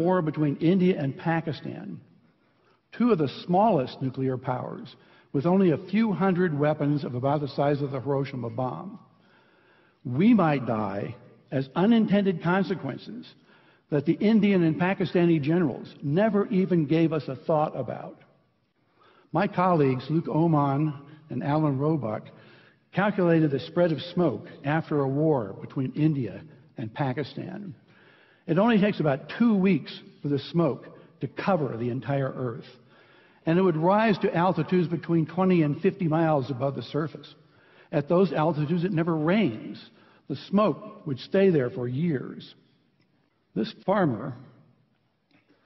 war between India and Pakistan, two of the smallest nuclear powers, with only a few hundred weapons of about the size of the Hiroshima bomb, we might die as unintended consequences that the Indian and Pakistani generals never even gave us a thought about. My colleagues, Luke Oman and Alan Roebuck, calculated the spread of smoke after a war between India and Pakistan. It only takes about 2 weeks for the smoke to cover the entire Earth, and it would rise to altitudes between 20 and 50 miles above the surface. At those altitudes, it never rains. The smoke would stay there for years. This farmer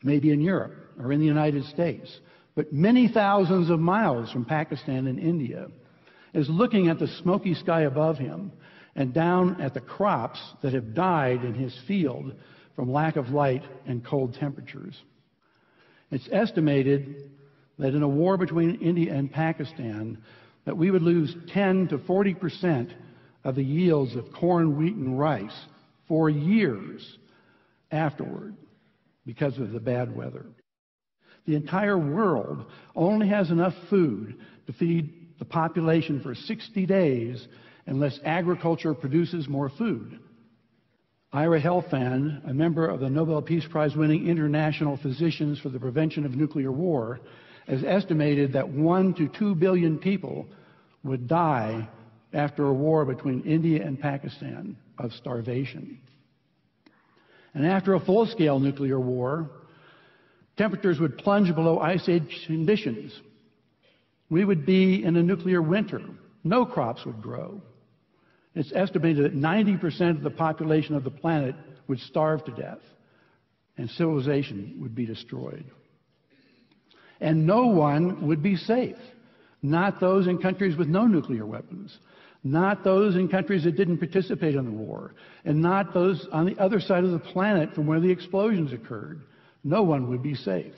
may be in Europe or in the United States, but many thousands of miles from Pakistan and India, is looking at the smoky sky above him and down at the crops that have died in his field from lack of light and cold temperatures. It's estimated that in a war between India and Pakistan, that we would lose 10 to 40% of the yields of corn, wheat, and rice for years afterward because of the bad weather. The entire world only has enough food to feed the population for 60 days unless agriculture produces more food. Ira Helfand, a member of the Nobel Peace Prize-winning International Physicians for the Prevention of Nuclear War, has estimated that 1 to 2 billion people would die after a war between India and Pakistan of starvation. And after a full-scale nuclear war, temperatures would plunge below ice age conditions. We would be in a nuclear winter. No crops would grow. It's estimated that 90% of the population of the planet would starve to death, and civilization would be destroyed. And no one would be safe. Not those in countries with no nuclear weapons, not those in countries that didn't participate in the war, and not those on the other side of the planet from where the explosions occurred. No one would be safe.